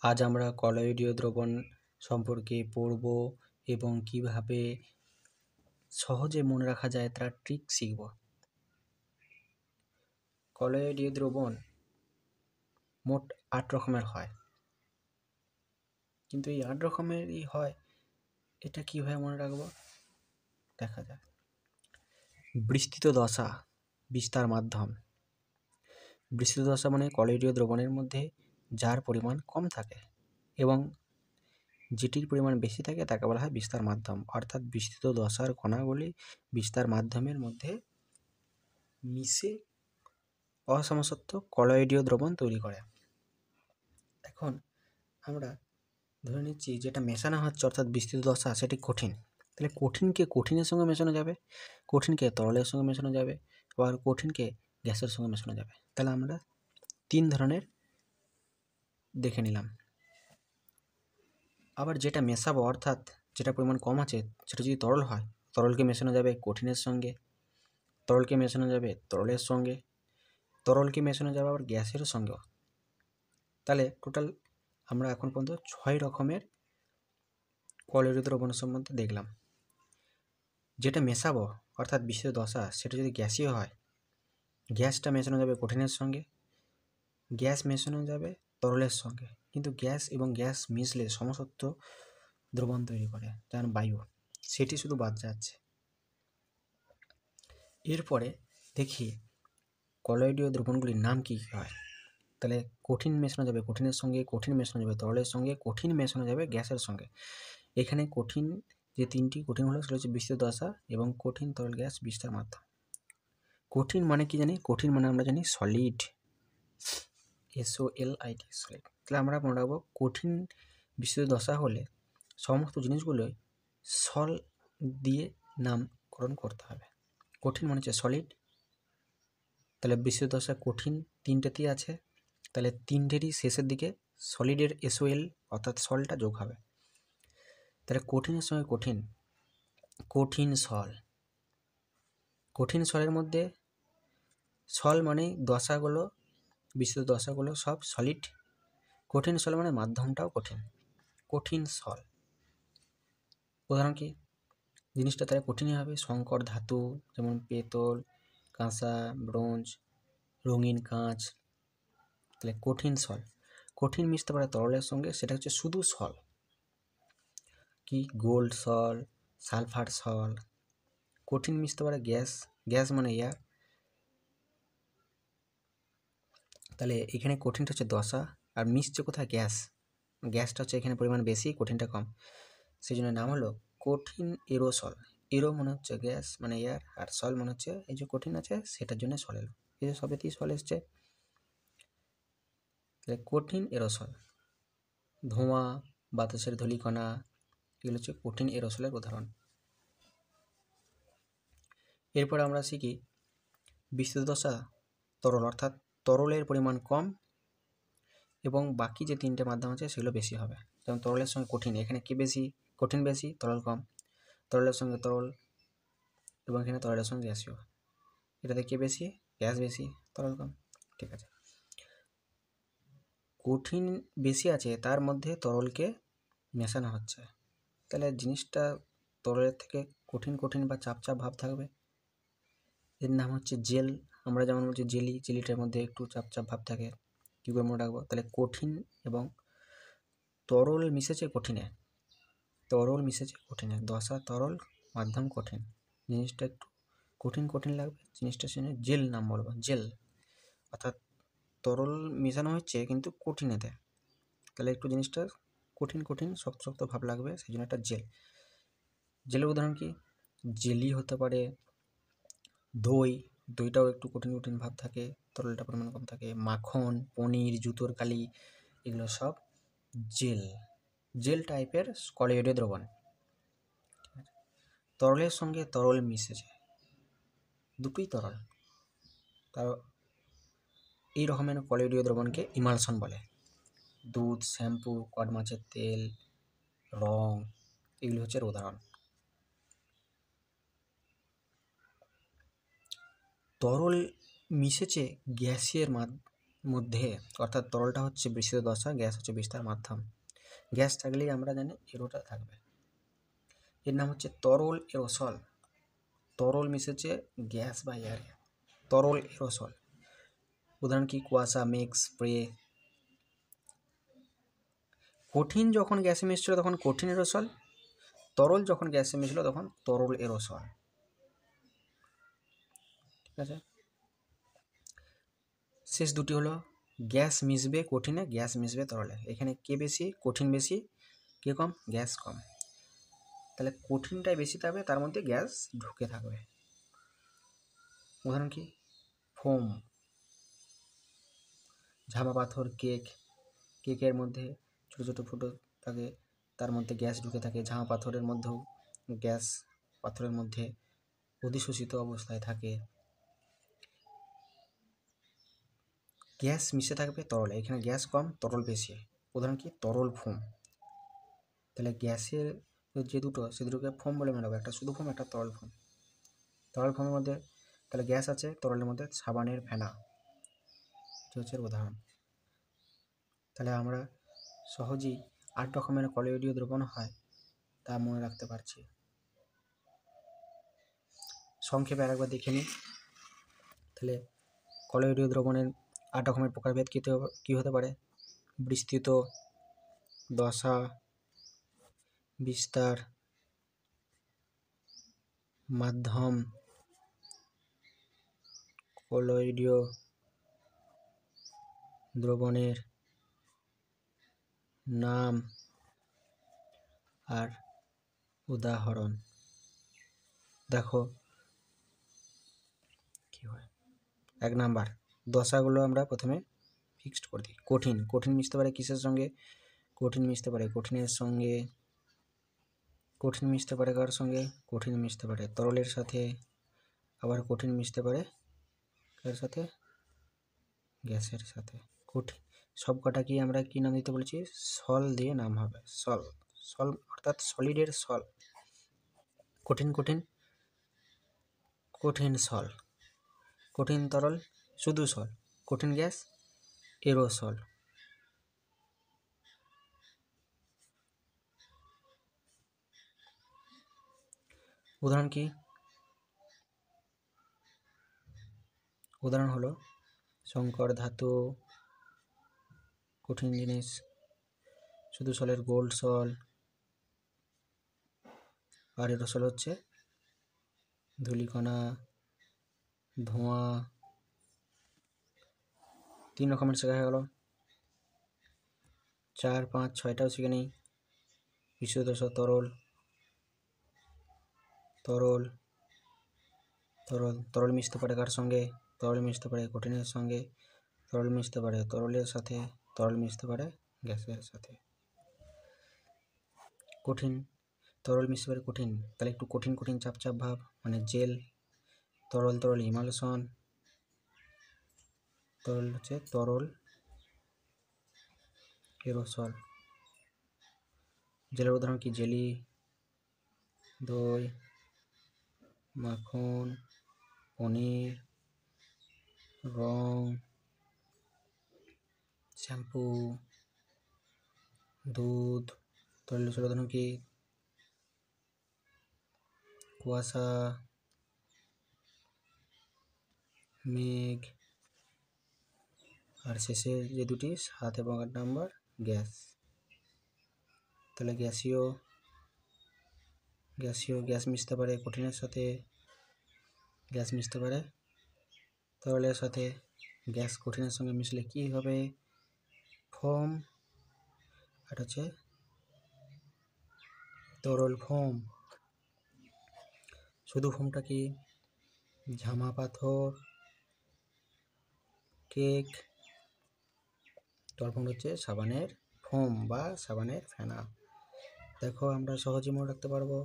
আজ আমরা কলয়েডীয় দ্রবণ সম্পর্কে পড়ব এবং কিভাবে সহজে মনে রাখা যায় তার ট্রিক শিখব। কলয়েডীয় দ্রবণ মোট ৮ রকমের হয়, কিন্তু এই ৮ রকমেরই হয়, এটা কিভাবে মনে রাখবো দেখা যাক। বিস্তৃত দশা, বিস্তার মাধ্যম। বিস্তৃত দশা মানে কলয়েডীয় দ্রবণের মধ্যে যার পরিমাণ কম থাকে এবং যেটির পরিমাণ বেশি থাকে তাকে বলা হয় বিস্তার মাধ্যম। অর্থাৎ বিস্তৃত দশার কণাগুলি বিস্তার মাধ্যমের মধ্যে মিশে অসমসত্ব কলয়েডীয় দ্রবণ তৈরি করে। এখন আমরা ধরে নিচ্ছি যেটা মেশানো হচ্ছে অর্থাৎ বিস্তৃত দশা সেটি কঠিন, তাহলে কঠিনকে কঠিনের সঙ্গে মেশানো যাবে, কঠিনকে তরলের সঙ্গে মেশানো যাবে, আবার কঠিনকে গ্যাসের সঙ্গে মেশানো যাবে। তাহলে আমরা 3 ধরনের দেখে নিলাম। আবার যেটা মেশাবো অর্থাৎ যেটা পরিমাণ কম আছে সেটা যদি তরল হয়, তরলকে মেশানো যাবে কঠিনের সঙ্গে, তরলকে মেশানো যাবে তরলের সঙ্গে, তরলকে মেশানো যাবে আবার গ্যাসের সঙ্গেও। তাহলে টোটাল আমরা এখন পর্যন্ত 6 রকমের কলয়েডীয় দ্রবণ সম্বন্ধে দেখলাম। যেটা মেশাবো অর্থাৎ বিস্তৃত দশা সেটা যদি গ্যাসীয় হয়, গ্যাসটা মেশানো যাবে কঠিনের সঙ্গে, গ্যাস মেশানো যাবে তরলের সঙ্গে, কিন্তু গ্যাস এবং গ্যাস মিশলে সমসত্ব দ্রবণ তৈরি করে যেমন বায়ু, সেটি শুধু বাদ যাচ্ছে। এরপরে দেখি কলয়েডীয় দ্রবণগুলির নাম কী কী হয়। তাহলে কঠিন মেশানো যাবে কঠিনের সঙ্গে, কঠিন মেশানো যাবে তরলের সঙ্গে, কঠিন মেশানো যাবে গ্যাসের সঙ্গে। এখানে কঠিন যে 3টি কঠিন হলো সেটা হচ্ছে বিস্তৃত দশা এবং কঠিন তরল গ্যাস বিস্তার মাধ্যম। কঠিন মানে কি জানি? কঠিন মানে আমরা জানি সলিড, SOLID সলিড। তাহলে আমরা মনে রাখবো কঠিন বিস্তৃত দশা হলে সমস্ত জিনিসগুলোই সল দিয়ে নামকরণ করতে হবে। কঠিন মানে হচ্ছে সলিড, তাহলে বিস্তৃত দশা কঠিন 3টেতেই আছে, তাহলে 3টেরই শেষের দিকে সলিডের SOL অর্থাৎ সলটা যোগ হবে। তাহলে কঠিনের সঙ্গে কঠিন, কঠিন সল। কঠিন সলের মধ্যে সল মানে দশাগুলো, বিস্তৃত দশাগুলো সব সলিড, কঠিন সল মানে মাধ্যমটাও কঠিন, কঠিন সল। উদাহরণ কি? জিনিসটা তাহলে কঠিনই হবে। সংকর ধাতু যেমন পেতল, কাঁসা, ব্রোঞ্জ, রঙিন কাঁচ, তাহলে কঠিন সল। কঠিন মিশতে পারে তরলের সঙ্গে, সেটা হচ্ছে শুধু সল। কি? গোল্ড সল, সালফার সল। কঠিন মিশতে পারে গ্যাস, গ্যাস মানে এয়ার। তাহলে এখানে কঠিনটা হচ্ছে দশা আর মিশছে কোথায়? গ্যাস। গ্যাসটা হচ্ছে এখানে পরিমাণ বেশি, কঠিনটা কম, সেই জন্য নাম হলো কঠিন এরোসল। এরো মনে হচ্ছে গ্যাস মানে এয়ার, আর সল মনে হচ্ছে এই যে কঠিন আছে সেটার জন্য সল এলো, এই যে সবেতেই সল এসছে। তাহলে কঠিন এরোসল, ধোঁয়া, বাতাসের ধূলিকণা, এগুলো হচ্ছে কঠিন এরোসলের উদাহরণ। এরপর আমরা শিখি বিস্তৃত দশা তরল, অর্থাৎ তরলের পরিমাণ কম এবং বাকি যে 3টে মাধ্যম আছে সেগুলো বেশি হবে। যেমন তরলের সঙ্গে কঠিন, এখানে কি বেশি? কঠিন বেশি, তরল কম। তরলের সঙ্গে তরল এবং এখানে তরলের সঙ্গে গ্যাসীয়, এটাতে কি বেশি? গ্যাস বেশি, তরল কম। ঠিক আছে, কঠিন বেশি আছে তার মধ্যে তরলকে মেশানো হচ্ছে, তাহলে জিনিসটা তরলের থেকে কঠিন কঠিন বা চাপ চাপ ভাব থাকবে, এর নাম হচ্ছে জেল। আমরা যেমন বলছি জেলি, জেলিটার মধ্যে একটু চাপ চাপ ভাব থাকে, কী করে মনে রাখবো? তাহলে কঠিন এবং তরল মিশেছে কঠিনে, তরল মিশেছে কঠিনে, দশা তরল, মাধ্যম কঠিন, জিনিসটা একটু কঠিন কঠিন লাগবে, জিনিসটা শুনে জেল নাম বলবো, জেল। অর্থাৎ তরল মেশানো হচ্ছে কিন্তু কঠিনেতে, তাহলে একটু জিনিসটা কঠিন কঠিন শক্ত শক্ত ভাব লাগবে, সেই জন্য একটা জেল। জেলের উদাহরণ কি? জেলি হতে পারে, দই, দইটাও একটু কঠিন কঠিন ভাব থাকে, তরলটা পরিমাণ কম থাকে, মাখন, পনির, জুতোর কালি, এগুলো সব জেল, জেল টাইপের কলয়েডীয় দ্রবণ। তরলের সঙ্গে তরল মিশেছে, দুটোই তরল, তার এই রকমের কলয়েডীয় দ্রবণকে ইমালশন বলে। দুধ, শ্যাম্পু, কড মাছের তেল, রং, এগুলি হচ্ছে এর উদাহরণ। তরল মিশেছে গ্যাসের মধ্যে, অর্থাৎ তরলটা হচ্ছে বিস্তৃত দশা, গ্যাস হচ্ছে বিস্তার মাধ্যম। গ্যাস থাকলেই আমরা জানি এরোটা থাকবে। এর নাম হচ্ছে তরল এরোসল। তরল মিশেছে গ্যাস বা এয়ারে, তরল এরোসল। উদাহরণ কি? কুয়াশা, মেঘ, স্প্রে। কঠিন যখন গ্যাসে মিশছিল তখন কঠিন এরোসল, তরল যখন গ্যাসে মিশছিল তখন তরল এরোসল। ঠিক আছে, শেষ দুটি হলো গ্যাস মিশবে কঠিনে, গ্যাস মিশবে তরলে। এখানে কে বেশি? কঠিন বেশি। কে কম? গ্যাস কম। তাহলে কঠিনটাই বেশি থাকবে, তার মধ্যে গ্যাস ঢুকে থাকবে। উদাহরণ কি? ফোম, ঝামা পাথর, কেক। কেকের মধ্যে ছোটো ছোটো ফুটো থাকে, তার মধ্যে গ্যাস ঢুকে থাকে। ঝামা পাথরের মধ্যেও গ্যাস পাথরের মধ্যে অধিশোষিত অবস্থায় থাকে। গ্যাস মিশে থাকবে তরলে, এখানে গ্যাস কম, তরল বেশি। উদাহরণ কি? তরল ফোম। তাহলে গ্যাসের যে দুটো, সে দুটোকে ফোম বলে মনে হবে, একটা শুধু ফোম, একটা তরল ফোম। তরল ফোমের মধ্যে তাহলে গ্যাস আছে, তরলের মধ্যে সাবানের ফেনা, হচ্ছে উদাহরণ। তাহলে আমরা সহজেই 8 রকমের কলোয়েডীয় দ্রবণ হয় তা মনে রাখতে পারছি। সংক্ষেপে আরেকবার দেখে নিই। তাহলে কলোয়েডীয় দ্রবণের 8 রকমের প্রকারভেদ কী হতে পারে? বিস্তৃত দশা, বিস্তার, মাধ্যম, কলোয়েডীয় দ্রবণের নাম আর উদাহরণ। দেখো কি হয়। 1 নাম্বার, দশাগুলো আমরা প্রথমে ফিক্সড করে দিই। কঠিন, কঠিন মিশতে পারে কিসের সঙ্গে? কঠিন মিশতে পারে কঠিনের সঙ্গে। কঠিন মিশতে পারে কার সঙ্গে? কঠিন মিশতে পারে তরলের সাথে। আবার কঠিন মিশতে পারে কার সাথে? গ্যাসের সাথে। কঠিন সব কটাকেই আমরা কি নাম দিতে বলেছি? সল দিয়ে নাম হবে। সল, সল অর্থাৎ সলিডের সল। কঠিন কঠিন কঠিন সল, কঠিন তরল শুধু সল, কঠিন গ্যাস এরোসল। উদাহরণ কি? উদাহরণ হলো সংকর ধাতু, কঠিন জিনিস, শুধু সলের গোল্ড সল। আর এরোসল হচ্ছে ধূলিকণা, ধোঁয়া। 3 রকমের শেখা হয়ে গেল। 4, 5, 6টাও শিখে নেই। বিশুদ্ধ দশা তরল, তরল, তরল, তরল মিশতে পারে কার সঙ্গে? তরল মিশতে পারে কঠিনের সঙ্গে, তরল মিশতে পারে তরলের সাথে, তরল মিশতে পারে গ্যাসের সাথে। কঠিন, তরল মিশতে পারে কঠিন, তাহলে একটু কঠিন কঠিন চাপ চাপ ভাব, মানে জেল। তরল তরল ইমালশন, তরল হচ্ছে তরল এরোসল। জেলের উদাহরণ কি? জেলি, দই, মাখন, পনির, রং, শ্যাম্পু, দুধ। তরল এরোসল উদাহরণ কি? কুয়াশা, মেঘ। আর শেষে যে দুটি 7 এবং 8 নাম্বার গ্যাস। তাহলে গ্যাসীয়, গ্যাস মিশতে পারে কঠিনের সাথে, গ্যাস মিশতে পারে তরলের সাথে। গ্যাস কঠিনের সঙ্গে মিশলে কি হবে? ফোম। আর হচ্ছে তরল ফোম। শুধু ফোমটা কি? ঝামা পাথর, কেক। তরল ফোম হচ্ছে সাবানের ফোম বা সাবানের ফেনা। দেখো আমরা সহজেই মনে রাখতে পারবো।